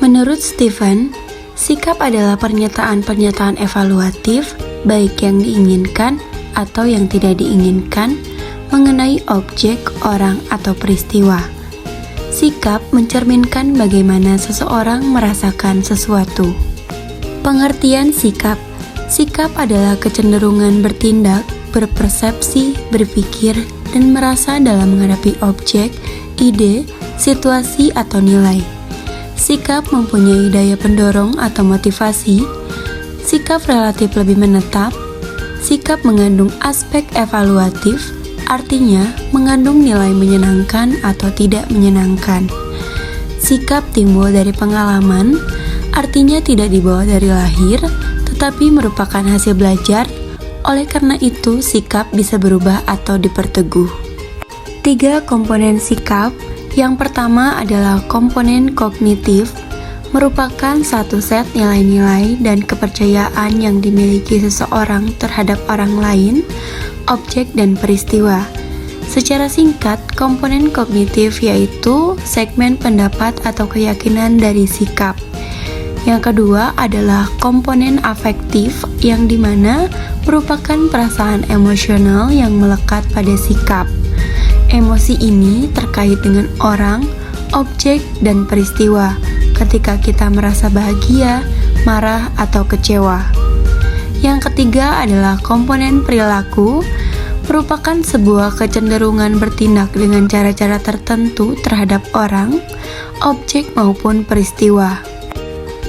Menurut Stephen, sikap adalah pernyataan-pernyataan evaluatif, baik yang diinginkan atau yang tidak diinginkan, mengenai objek, orang, atau peristiwa. Sikap mencerminkan bagaimana seseorang merasakan sesuatu. Pengertian sikap. Sikap adalah kecenderungan bertindak, berpersepsi, berpikir, dan merasa dalam menghadapi objek, ide, situasi, atau nilai. Sikap mempunyai daya pendorong atau motivasi. Sikap relatif lebih menetap. Sikap mengandung aspek evaluatif, artinya mengandung nilai menyenangkan atau tidak menyenangkan. Sikap timbul dari pengalaman, artinya tidak dibawa dari lahir, tetapi merupakan hasil belajar. Oleh karena itu, sikap bisa berubah atau diperteguh. 3 komponen sikap. Yang pertama adalah komponen kognitif, merupakan satu set nilai-nilai dan kepercayaan yang dimiliki seseorang terhadap orang lain, objek, dan peristiwa. Secara singkat, komponen kognitif yaitu segmen pendapat atau keyakinan dari sikap. Yang kedua adalah komponen afektif, yang dimana merupakan perasaan emosional yang melekat pada sikap. Emosi ini terkait dengan orang, objek, dan peristiwa ketika kita merasa bahagia, marah, atau kecewa. Yang ketiga adalah komponen perilaku, merupakan sebuah kecenderungan bertindak dengan cara-cara tertentu terhadap orang, objek, maupun peristiwa.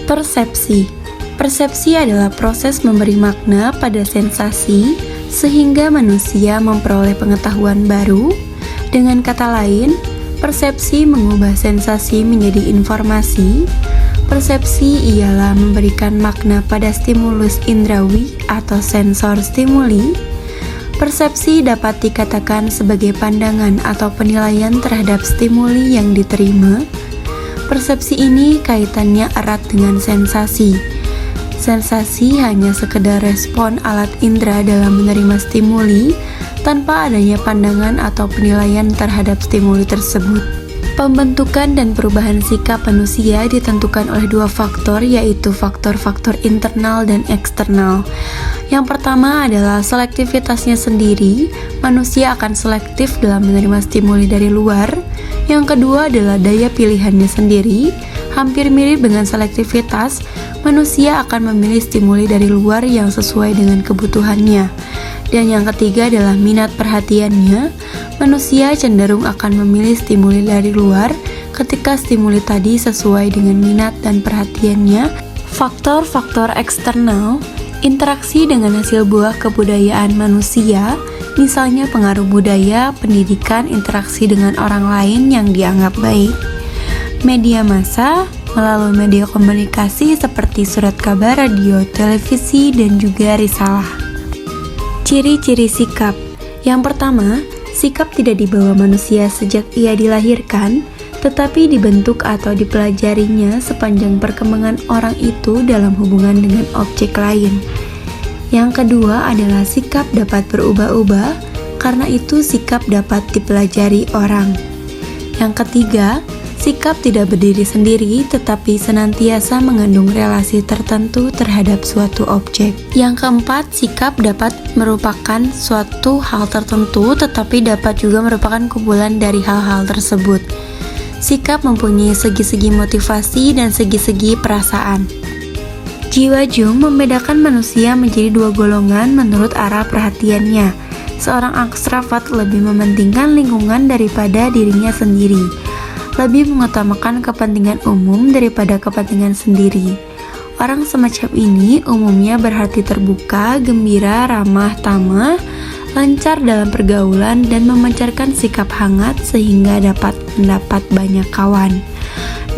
Persepsi. Persepsi adalah proses memberi makna pada sensasi sehingga manusia memperoleh pengetahuan baru. Dengan kata lain, persepsi mengubah sensasi menjadi informasi. Persepsi ialah memberikan makna pada stimulus indrawi atau sensor stimuli. Persepsi dapat dikatakan sebagai pandangan atau penilaian terhadap stimuli yang diterima. Persepsi ini kaitannya erat dengan sensasi. Sensasi hanya sekedar respon alat indera dalam menerima stimuli tanpa adanya pandangan atau penilaian terhadap stimuli tersebut. Pembentukan dan perubahan sikap manusia ditentukan oleh 2 faktor, yaitu faktor-faktor internal dan eksternal. Yang pertama adalah selektivitasnya sendiri, manusia akan selektif dalam menerima stimuli dari luar. Yang kedua adalah daya pilihannya sendiri, hampir mirip dengan selektivitas, manusia akan memilih stimuli dari luar yang sesuai dengan kebutuhannya. Dan yang ketiga adalah minat perhatiannya, manusia cenderung akan memilih stimuli dari luar ketika stimuli tadi sesuai dengan minat dan perhatiannya. Faktor-faktor eksternal, interaksi dengan hasil buah kebudayaan manusia, misalnya pengaruh budaya, pendidikan, interaksi dengan orang lain yang dianggap baik. Media massa, melalui media komunikasi seperti surat kabar, radio, televisi, dan juga risalah. Ciri-ciri sikap. Yang pertama, sikap tidak dibawa manusia sejak ia dilahirkan, tetapi dibentuk atau dipelajarinya sepanjang perkembangan orang itu dalam hubungan dengan objek lain. Yang kedua adalah sikap dapat berubah-ubah, karena itu sikap dapat dipelajari orang. Yang ketiga, sikap tidak berdiri sendiri tetapi senantiasa mengandung relasi tertentu terhadap suatu objek. Yang keempat, sikap dapat merupakan suatu hal tertentu tetapi dapat juga merupakan kumpulan dari hal-hal tersebut. Sikap mempunyai segi-segi motivasi dan segi-segi perasaan. Jiwa Jung membedakan manusia menjadi 2 golongan menurut arah perhatiannya. Seorang ekstrovert lebih mementingkan lingkungan daripada dirinya sendiri, lebih mengutamakan kepentingan umum daripada kepentingan sendiri. Orang semacam ini umumnya berhati terbuka, gembira, ramah tamah, lancar dalam pergaulan, dan memancarkan sikap hangat sehingga dapat mendapat banyak kawan.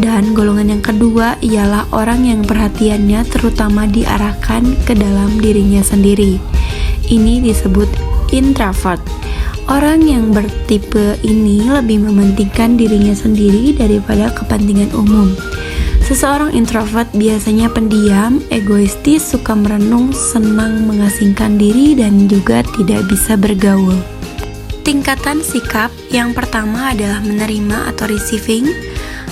Dan golongan yang kedua ialah orang yang perhatiannya terutama diarahkan ke dalam dirinya sendiri. Ini disebut introvert. Orang yang bertipe ini lebih mementingkan dirinya sendiri daripada kepentingan umum. Seseorang introvert biasanya pendiam, egoistis, suka merenung, senang mengasingkan diri, dan juga tidak bisa bergaul. Tingkatan sikap yang pertama adalah menerima atau receiving.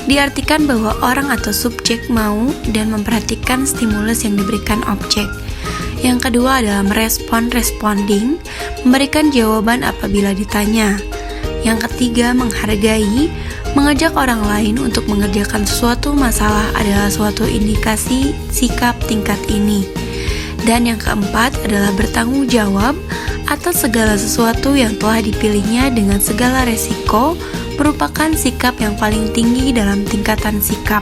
diartikan bahwa orang atau subjek mau dan memperhatikan stimulus yang diberikan objek. Yang kedua adalah merespon, responding, memberikan jawaban apabila ditanya. Yang ketiga, menghargai, mengajak orang lain untuk mengerjakan suatu masalah adalah suatu indikasi sikap tingkat ini. Dan yang keempat adalah bertanggung jawab atas segala sesuatu yang telah dipilihnya dengan segala resiko, merupakan sikap yang paling tinggi dalam tingkatan sikap.